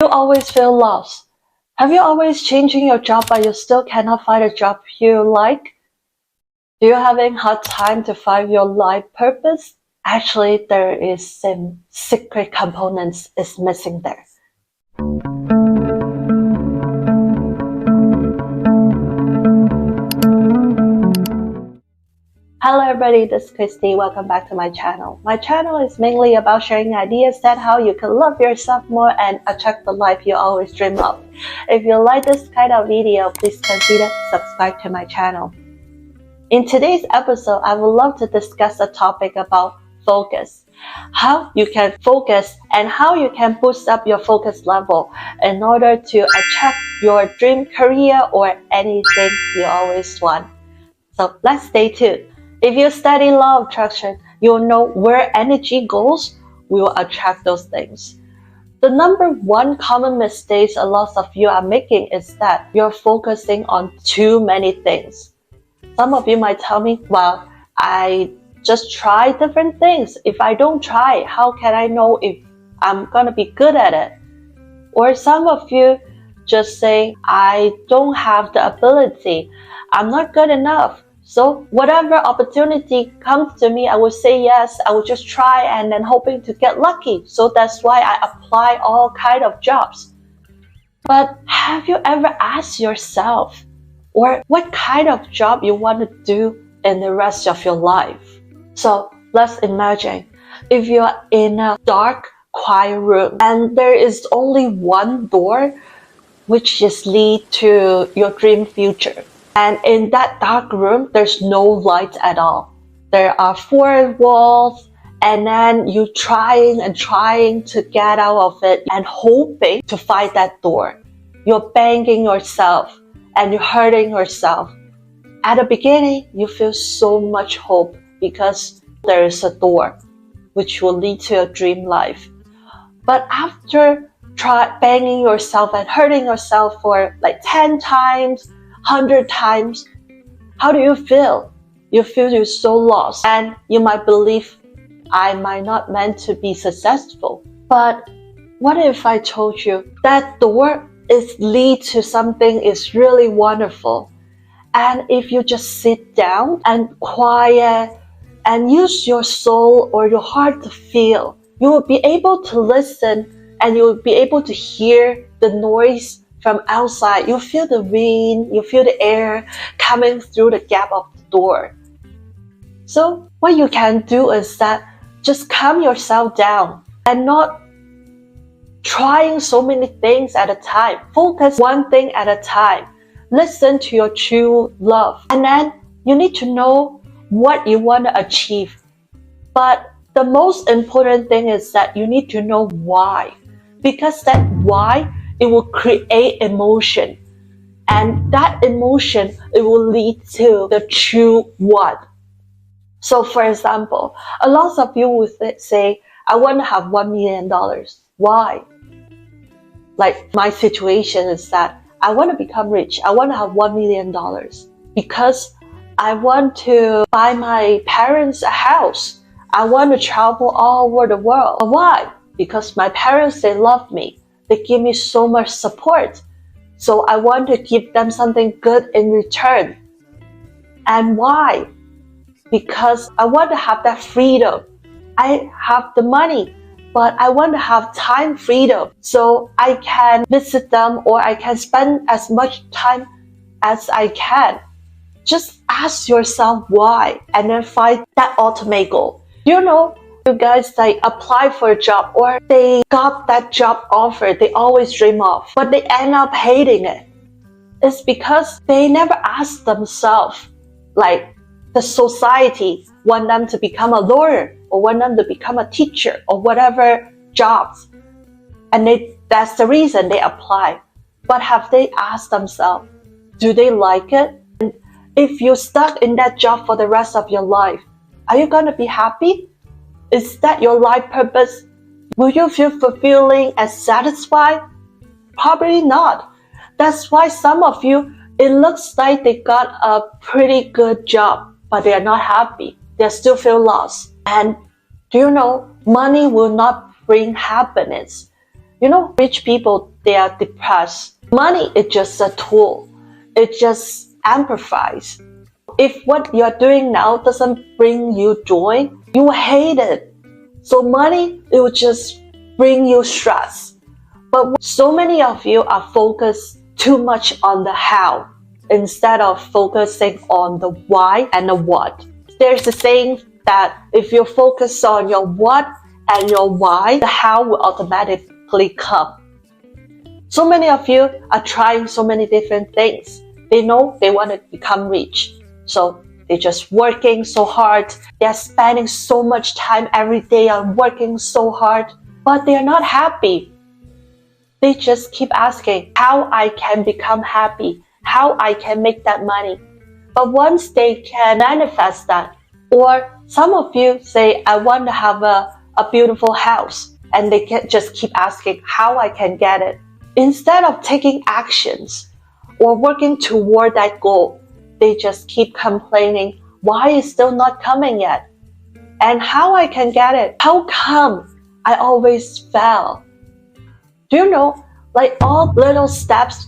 you always feel lost? Have you always changing your job but you still cannot find a job you like? Do you having hard time to find your life purpose? Actually, there is some secret components is missing there. Hello everybody, this is Christy. Welcome back to my channel. My channel is mainly about sharing ideas that how you can love yourself more and attract the life you always dream of. If you like this kind of video, please consider subscribe to my channel. In today's episode, I would love to discuss a topic about focus. How you can focus and how you can boost up your focus level in order to attract your dream career or anything you always want. So let's stay tuned. If you study law of attraction, you'll know where energy goes, we will attract those things. The number one common mistake a lot of you are making is that you're focusing on too many things. Some of you might tell me, well, I just try different things. If I don't try, how can I know if I'm gonna be good at it? Or some of you just say, I don't have the ability. I'm not good enough. So whatever opportunity comes to me, I will say yes. I will just try and then hoping to get lucky. So that's why I apply all kind of jobs. But have you ever asked yourself, or what kind of job you want to do in the rest of your life? So let's imagine if you're in a dark, quiet room and there is only one door which is lead to your dream future. And in that dark room, there's no light at all. There are four walls, and then you trying to get out of it and hoping to find that door. You're banging yourself and you're hurting yourself. At the beginning, you feel so much hope because there is a door which will lead to a dream life. But after banging yourself and hurting yourself for like 10 times, 100 times, how do you feel? You feel you're so lost and you might believe I might not meant to be successful. But what if I told you that door is lead to something is really wonderful? And if you just sit down and quiet and use your soul or your heart to feel, you will be able to listen and you will be able to hear the noise from outside. You feel the wind, you feel the air coming through the gap of the door. So what you can do is that just calm yourself down and not trying so many things at a time. Focus one thing at a time. Listen to your true love. And then you need to know what you want to achieve. But the most important thing is that you need to know why. Because that why, it will create emotion. And that emotion, it will lead to the true what. So for example, a lot of you will say, I want to have $1 million. Why? Like my situation is that I want to become rich. I want to have $1 million because I want to buy my parents a house. I want to travel all over the world. Why? Because my parents, they love me. They give me so much support. So I want to give them something good in return. And why? Because I want to have that freedom. I have the money, but I want to have time freedom. So I can visit them or I can spend as much time as I can. Just ask yourself why and then find that ultimate goal. You know, you guys like apply for a job or they got that job offer they always dream of, but they end up hating it. It's because they never ask themselves, like the society want them to become a lawyer or want them to become a teacher or whatever jobs. And that's the reason they apply. But have they asked themselves, do they like it? And if you're stuck in that job for the rest of your life, are you going to be happy? Is that your life purpose? Will you feel fulfilling and satisfied? Probably not. That's why some of you, it looks like they got a pretty good job, but they are not happy. They still feel lost. And do you know, money will not bring happiness. You know, rich people, they are depressed. Money is just a tool. It just amplifies. If what you're doing now doesn't bring you joy, you will hate it. So money, it will just bring you stress. But so many of you are focused too much on the how instead of focusing on the why and the what. There's a saying that if you focus on your what and your why, the how will automatically come. So many of you are trying so many different things. They know they want to become rich. So they're just working so hard. They're spending so much time every day on working so hard, but they're not happy. They just keep asking how I can become happy, how I can make that money. But once they can manifest that, or some of you say, I want to have a beautiful house, and they can just keep asking how I can get it. Instead of taking actions or working toward that goal, they just keep complaining, why is still not coming yet? And how I can get it? How come I always fail? Do you know, like all little steps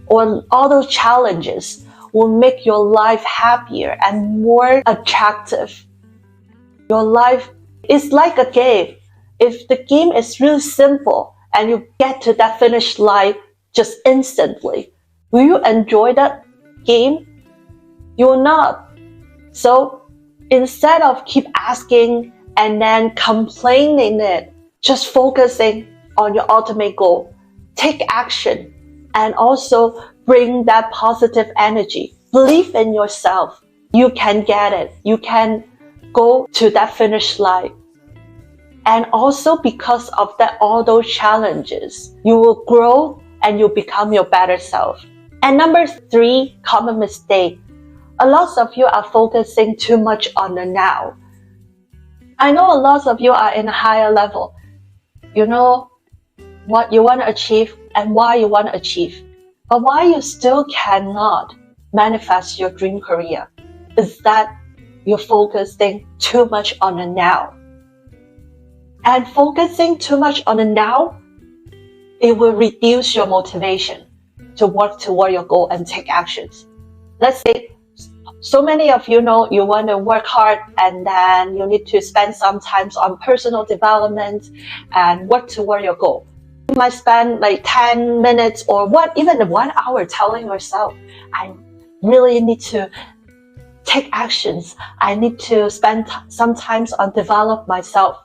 or all those challenges will make your life happier and more attractive. Your life is like a game. If the game is really simple and you get to that finish line just instantly, will you enjoy that game? You will not. So instead of keep asking and then complaining it, just focusing on your ultimate goal, take action and also bring that positive energy. Believe in yourself. You can get it. You can go to that finish line. And also because of that, all those challenges, you will grow and you become your better self. And number 3, common mistake. A lot of you are focusing too much on the now. I know a lot of you are in a higher level. You know what you want to achieve and why you want to achieve. But why you still cannot manifest your dream career is that you're focusing too much on the now. And focusing too much on the now, it will reduce your motivation to work toward your goal and take actions. Let's say so many of you know you want to work hard and then you need to spend some time on personal development and work toward your goal. You might spend like 10 minutes or even 1 hour telling yourself, I really need to take actions. I need to spend some time on develop myself.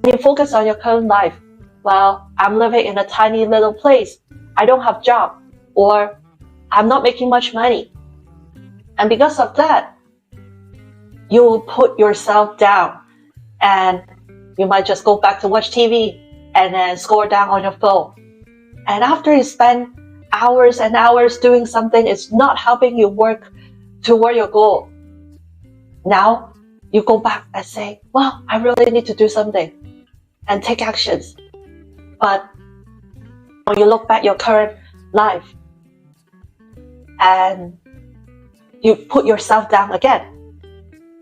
You focus on your current life. Well, I'm living in a tiny little place. I don't have a job, or I'm not making much money. And because of that, you will put yourself down and you might just go back to watch TV and then scroll down on your phone. And after you spend hours and hours doing something, it's not helping you work toward your goal. Now you go back and say, well, I really need to do something and take actions. But when you look back your current life and you put yourself down again,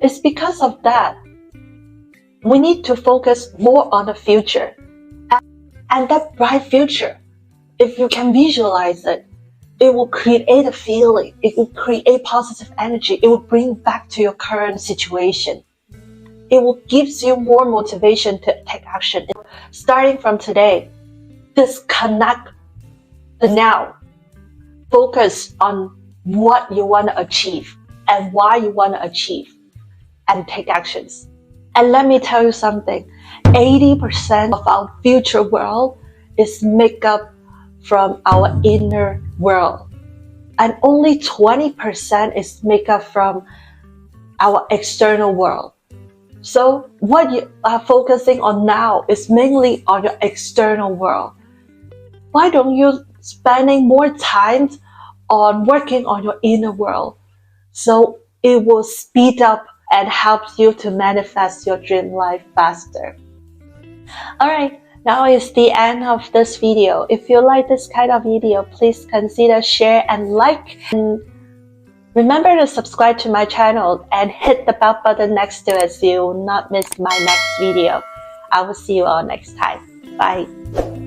it's because of that. We need to focus more on the future. And that bright future, if you can visualize it, it will create a feeling. It will create positive energy. It will bring back to your current situation. It will give you more motivation to take action. Starting from today, disconnect the now. Focus on what you want to achieve and why you want to achieve, and take actions. And let me tell you something, 80% of our future world is made up from our inner world, and only 20% is made up from our external world. So what you are focusing on now is mainly on your external world. Why don't you spending more time on working on your inner world, so it will speed up and help you to manifest your dream life faster. Alright, now is the end of this video. If you like this kind of video, please consider share and like. And remember to subscribe to my channel and hit the bell button next to it so you will not miss my next video. I will see you all next time. Bye.